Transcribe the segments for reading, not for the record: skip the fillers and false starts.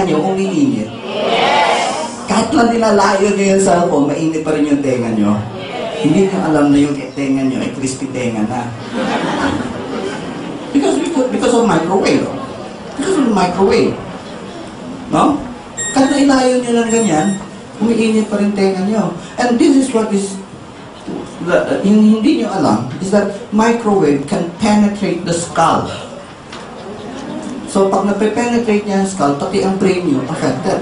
nyo umiinit? Kahit lang dinalayo nyo yung cellphone, mainit pa rin yung tenga nyo. Hindi nyo alam na yung tenga nyo ay crispy tenga na. Because of microwave. Because of microwave. No? Kahit na ilayo nyo lang ganyan, umiinit pa rin tenga nyo. And this is what is, yung hindi nyo alam, is that microwave can penetrate the skull. So, pag nape-penetrate niya ang skull, pati ang brain nyo affected.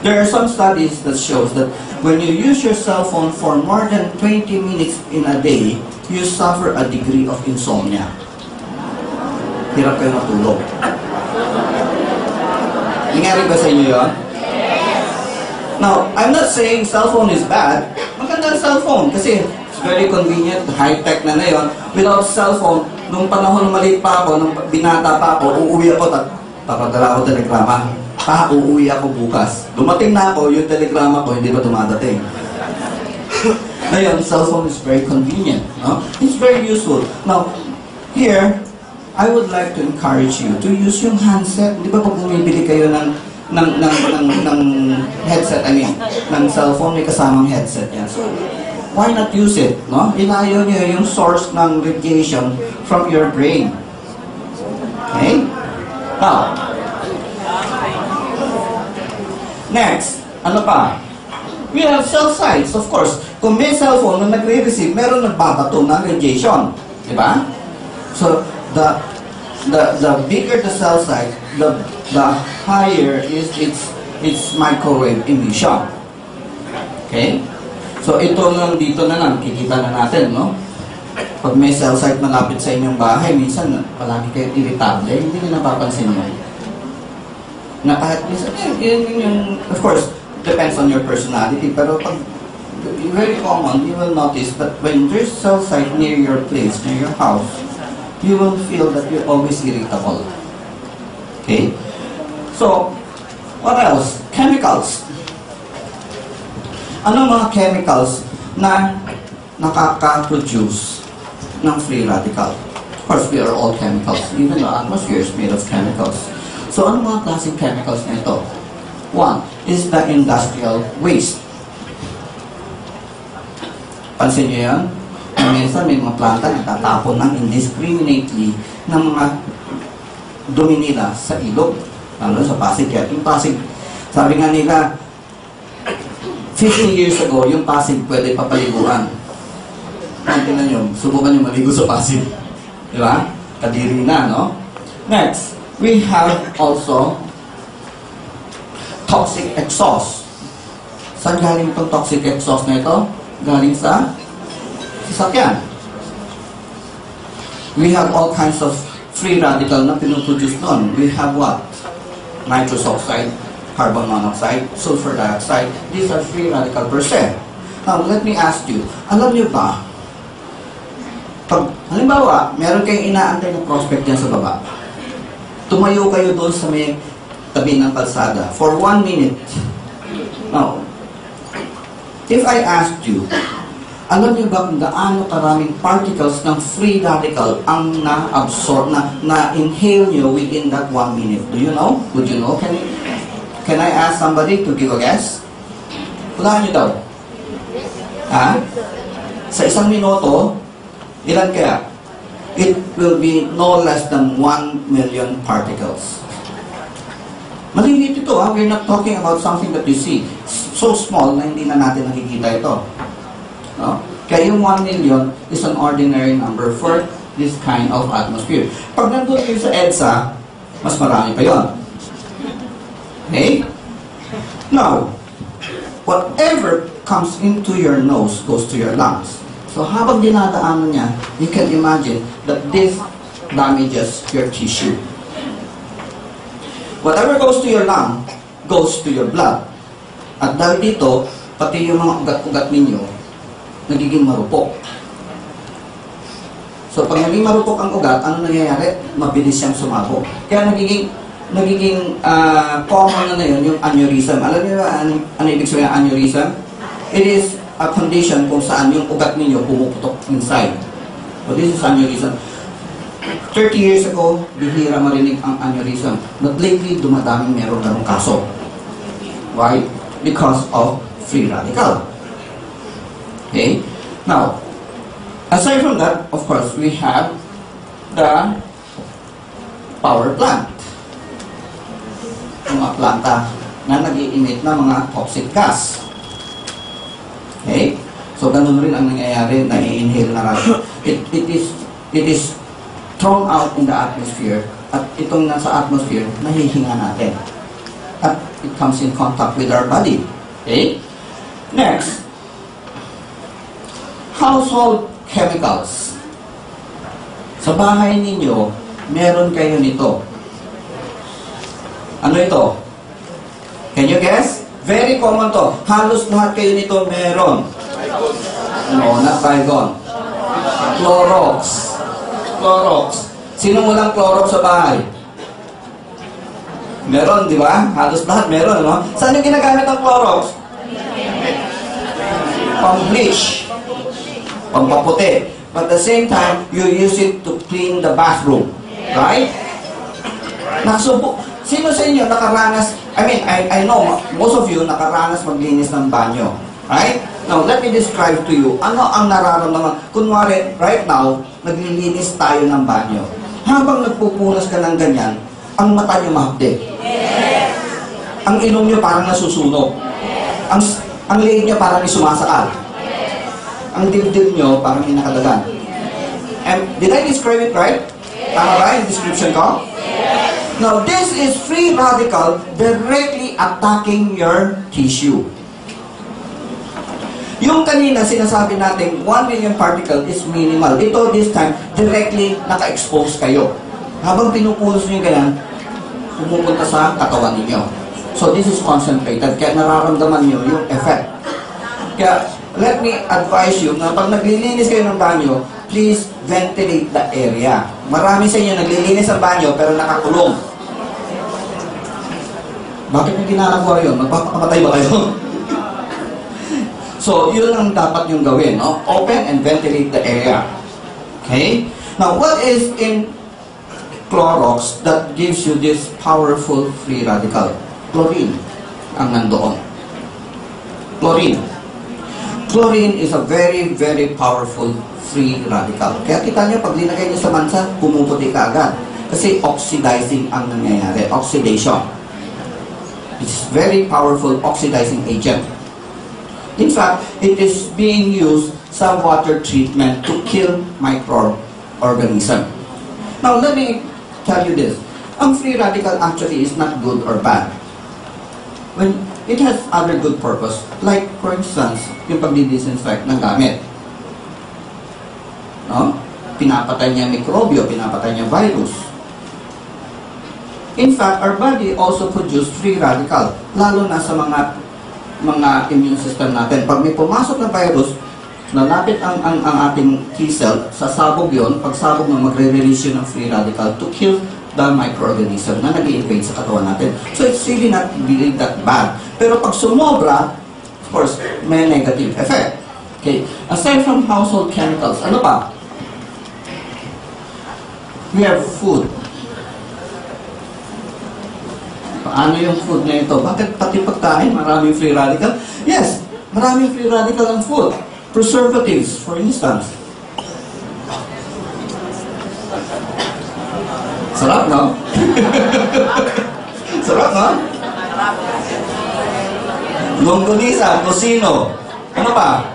There are some studies that shows that when you use your cell phone for more than 20 minutes in a day, you suffer a degree of insomnia. Hirap kayo matulog. Nangyari ba sa inyo yun? Now, I'm not saying cell phone is bad. Maganda ang cell phone kasi it's very convenient, high-tech na yun. Without cell phone, nung panahon maliit pa ako, nung binata pa ako, uuwi ako, papadala ako telegrama. Uuwi ako bukas. Dumating na ako, yung telegrama ko, hindi pa dumadating. Ngayon, cell phone is very convenient. No? It's very useful. Now, here, I would like to encourage you to use yung handset. Di ba pag bumibili kayo ng headset, ng cellphone, may kasamang headset yan. So, why not use it? No? Ilayo nyo yung source ng radiation from your brain. Okay? Now, next, ano pa? We have cell sites, of course. Kung may cellphone na nagre-receive, meron nagbabato ng radiation. Diba? So, the bigger the cell site, the higher is its microwave emission. Okay? So, ito lang dito na lang, kikita na natin, no? Pag may cell site malapit sa inyong bahay, minsan, palagi kayo irritable, hindi nyo napapansin mo. Na kahit minsan, of course, depends on your personality, pero pag, very common, you will notice that when there's cell site near your place, near your house, you will feel that you're always irritable. Okay? So, what else? Chemicals. Anong mga chemicals na nakaka-produce ng free radical? Of course, we are all chemicals. Even the atmosphere is made of chemicals. So, anong mga klaseng chemicals na ito? One is the industrial waste. Pansin niyo yan? Minsan may mga planta na tatapon ng indiscriminately ng mga dumi nila sa ilog. Lalo sa Pasig. Kaya yung Pasig, sabi nga nila, 50 years ago, yung Pasig pwede papaliguan. Tingnan nyo, subukan nyo maligo sa Pasig. Di ba? Kadiri na, no? Next, we have also toxic exhaust. Saan galing itong toxic exhaust na ito? Galing sa sasakyan. We have all kinds of free radical na pinuproduce doon. We have what? Nitrous oxide, carbon monoxide, sulfur dioxide. These are free radical per se. Now, let me ask you, alam niyo ba, pag, halimbawa, meron kayong inaantay na prospect dyan sa baba, tumayo kayo doon sa may tabi ng kalsada for 1 minute. Now, if I asked you, alam niyo ba kung gaano karaming particles ng free radical ang na-absorb, na-inhale nyo within that 1 minute? Do you know? Would you know? Can I ask somebody to give a guess? Hulaan nyo daw. Ha? Sa 1 minuto, ilan kaya? It will be no less than 1 million particles. Maliliit ito, ha? We're not talking about something that you see. So small na hindi na natin nakikita ito. No? Kaya yung 1 million is an ordinary number for this kind of atmosphere. Pag nandun kayo sa EDSA, mas marami pa yun. Okay? Now, whatever comes into your nose goes to your lungs. So habang dinadaanan niya, you can imagine that this damages your tissue. Whatever goes to your lung goes to your blood. At dahil dito, pati yung mga ugat-ugat ninyo, nagiging marupok. So pag naging marupok ang ugat, ano nangyayari? Mabilis siyang sumabog. Kaya nagiging common na yun, yung aneurysm. Alam niyo ba ano ibig sabihin ng aneurysm? It is a condition kung saan yung ugat ninyo pumuputok inside. So this is aneurysm. 30 years ago, bihira marinig ang aneurysm. But lately, dumadaming meron ng kaso. Why? Because of free radical. Okay? Now, aside from that, of course, we have the power plant. Mga planta na nag-i-emit ng mga toxic gas. Okay? So, ganun rin ang nangyayari na i-inhale na natin. It is thrown out in the atmosphere at itong nasa atmosphere, nahihinga natin. At it comes in contact with our body. Okay? Next, household chemicals. Sa bahay ninyo, meron kayo nito. Ano ito? Can you guess? Very common to. Halos lahat kayo nito meron. No, not Baygon. Clorox. Clorox. Sino walang Clorox sa bahay? Meron, di ba? Halos lahat meron, no? Saan yung ginagamit ang Clorox? Pang-bleach. Pang-paputi. But at the same time, you use it to clean the bathroom. Right? Sino sa inyo nakaranas, I know, most of you nakaranas maglinis ng banyo. Right? Now, let me describe to you, ano ang nararamdaman. Kunwari, right now, naglilinis tayo ng banyo. Habang nagpupunas ka ng ganyan, ang mata nyo mahapde. Ang ilong nyo parang nasusunog. Ang leeg nyo parang may sumasakal. Ang dibdib nyo parang may nakadagan. And did I describe it right? Tama ba yung description ko? Now, this is free radical directly attacking your tissue. Yung kanina sinasabi natin 1 million particle is minimal. Ito this time, directly naka-expose kayo. Habang pinupulos nyo ganyan, pumupunta sa katawan ninyo. So, this is concentrated. Kaya nararamdaman nyo yung effect. Kaya, let me advise you na pag naglilinis kayo ng banyo, please ventilate the area. Marami sa inyo naglilinis ang banyo pero nakakulong. Bakit yung ginagawa yun? Magpapakamatay ba kayo? So, yun ang dapat yung gawin. No? Open and ventilate the area. Okay? Now, what is in Clorox that gives you this powerful free radical? Chlorine ang nandoon. Chlorine. Chlorine is a very, very powerful free radical. Kaya kita nyo, pag linagay nyo sa mansa, pumuputi ka agad. Kasi oxidizing ang nangyayari. Oxidation. It's very powerful oxidizing agent. In fact, it is being used sa water treatment to kill microorganism. Now, let me tell you this. Ang free radical actually is not good or bad. When it has other good purpose, like for instance, yung pagdi-disinfect ng gamit. No? Pinapatay niya mikrobyo, pinapatay niya virus. In fact, our body also produce free radical, lalo na sa mga immune system natin. Pag may pumasok na virus, lalapit ang ating T-cell, sasabog yun, pagsabog mo, magre-release yun ng free radical to kill the microorganism na nag-i-invade sa katawan natin. So it's really not really that bad. Pero pag sumobra, of course, may negative effect. Okay. Aside from household chemicals, ano pa? We have food. Paano yung food na ito? Bakit pati pagkain, maraming free radical? Yes, maraming free radical ang food. Preservatives, for instance. Sarap, no? Sarap, no? Longganisa, tocino. Ano pa?